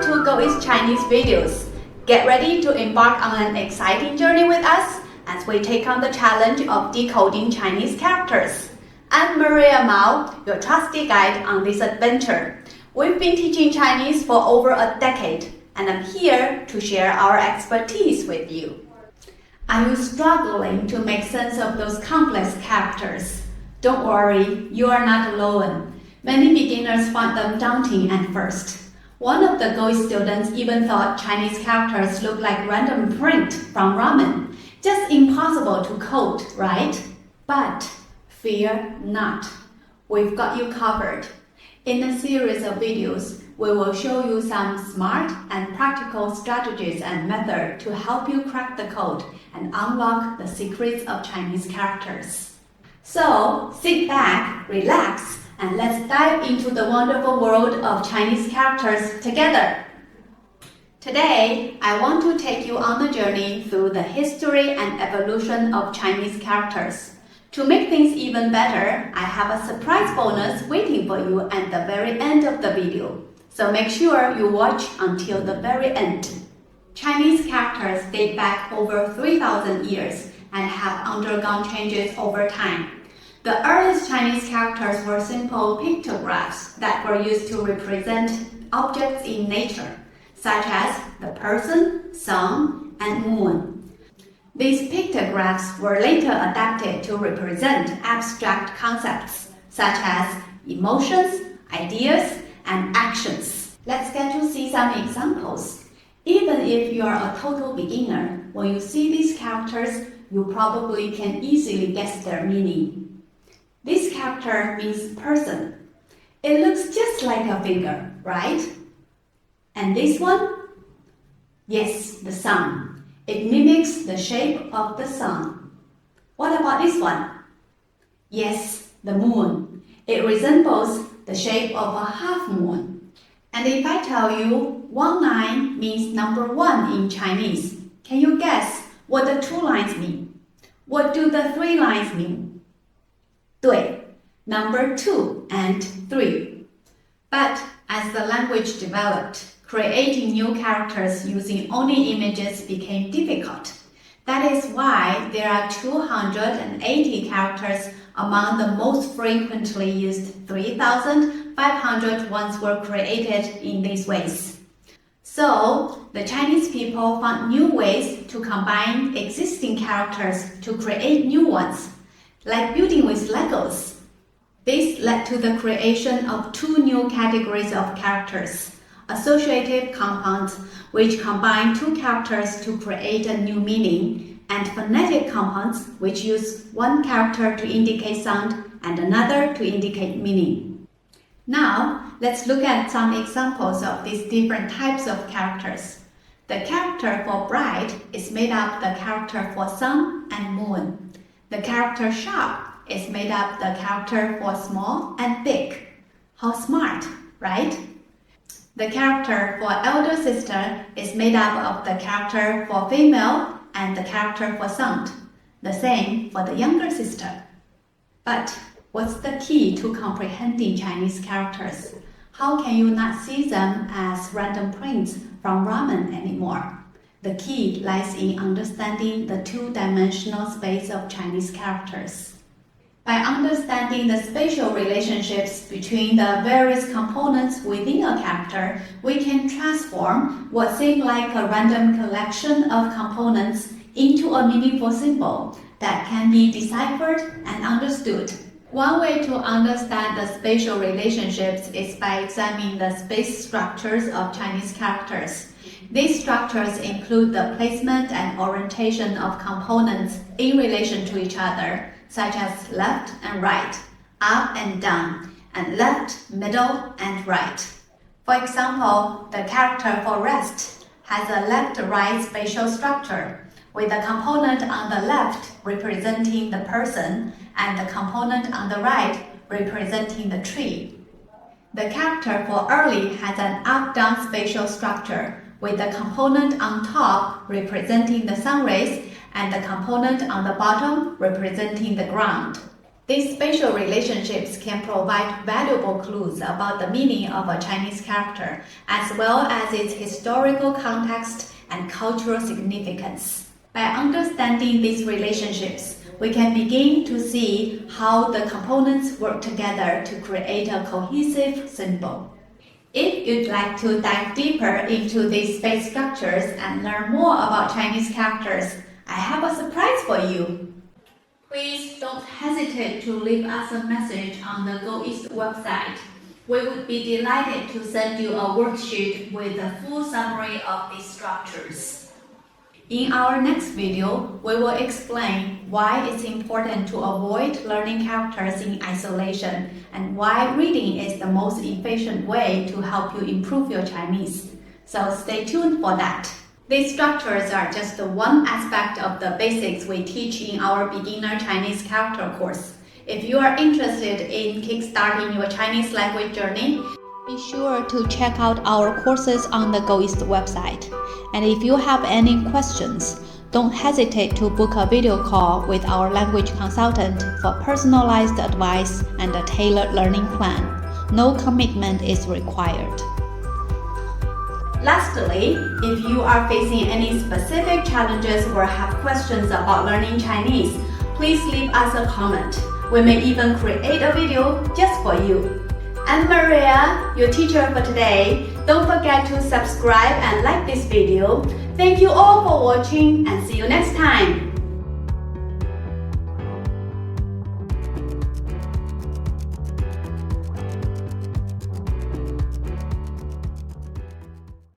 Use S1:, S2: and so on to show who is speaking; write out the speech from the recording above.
S1: to GoEast Chinese videos. Get ready to embark on an exciting journey with us as we take on the challenge of decoding Chinese characters. I'm Maria Mao, your trusty guide on this adventure. We've been teaching Chinese for over a decade, and I'm here to share our expertise with you. Are you struggling to make sense of those complex characters? Don't worry, you are not alone. Many beginners find them daunting at first. One of the GoEast students even thought Chinese characters looked like random print from ramen. Just impossible to code, right? But fear not. We've got you covered. In a series of videos, we will show you some smart and practical strategies and methods to help you crack the code and unlock the secrets of Chinese characters. So, sit back, relax, and let's dive into the wonderful world of Chinese characters together. Today, I want to take you on a journey through the history and evolution of Chinese characters. To make things even better, I have a surprise bonus waiting for you at the very end of the video. So make sure you watch until the very end. Chinese characters date back over 3,000 years and have undergone changes over time. The earliest Chinese characters were simple pictographs that were used to represent objects in nature, such as the person, sun, and moon. These pictographs were later adapted to represent abstract concepts, such as emotions, ideas, and actions. Let's get to see some examples. Even if you are a total beginner, when you see these characters, you probably can easily guess their meaning. This character means person. It looks just like a finger, right? And this one? Yes, the sun. It mimics the shape of the sun. What about this one? Yes, the moon. It resembles the shape of a half moon. And if I tell you 19 means number 1 in Chinese, can you guess what the 2 lines mean? What do the 3 lines mean? 对, number 2 and 3. But as the language developed, creating new characters using only images became difficult. That is why there are 280 characters among the most frequently used 3,500 ones were created in these ways. So, the Chinese people found new ways to combine existing characters to create new ones, like building with Legos. This led to the creation of 2 new categories of characters: associative compounds, which combine 2 characters to create a new meaning, and phonetic compounds, which use 1 character to indicate sound and another to indicate meaning. Now, let's look at some examples of these different types of characters. The character for bright is made up of the character for sun and moon. The character sharp is made up of the character for small and big. How smart, right? The character for elder sister is made up of the character for female and the character for sound. The same for the younger sister. But what's the key to comprehending Chinese characters? How can you not see them as random prints from ramen anymore? The key lies in understanding the 2-dimensional space of Chinese characters. By understanding the spatial relationships between the various components within a character, we can transform what seemed like a random collection of components into a meaningful symbol that can be deciphered and understood. One way to understand the spatial relationships is by examining the space structures of Chinese characters. These structures include the placement and orientation of components in relation to each other, such as left and right, up and down, and left, middle, and right. For example, the character for rest has a left-right spatial structure, with the component on the left representing the person and the component on the right representing the tree. The character for early has an up-down spatial structure, with the component on top representing the sun rays and the component on the bottom representing the ground. These spatial relationships can provide valuable clues about the meaning of a Chinese character, as well as its historical context and cultural significance. By understanding these relationships, we can begin to see how the components work together to create a cohesive symbol. If you'd like to dive deeper into these space structures and learn more about Chinese characters, I have a surprise for you. Please don't hesitate to leave us a message on the GoEast website. We would be delighted to send you a worksheet with a full summary of these structures. In our next video, we will explain why it's important to avoid learning characters in isolation and why reading is the most efficient way to help you improve your Chinese. So stay tuned for that. These structures are just one aspect of the basics we teach in our beginner Chinese character course. If you are interested in kickstarting your Chinese language journey, be sure to check out our courses on the GoEast website. And if you have any questions, don't hesitate to book a video call with our language consultant for personalized advice and a tailored learning plan. No commitment is required. Lastly, if you are facing any specific challenges or have questions about learning Chinese, please leave us a comment. We may even create a video just for you. I'm Maria, your teacher for today. Don't forget to subscribe and like this video. Thank you all for watching and see you next time.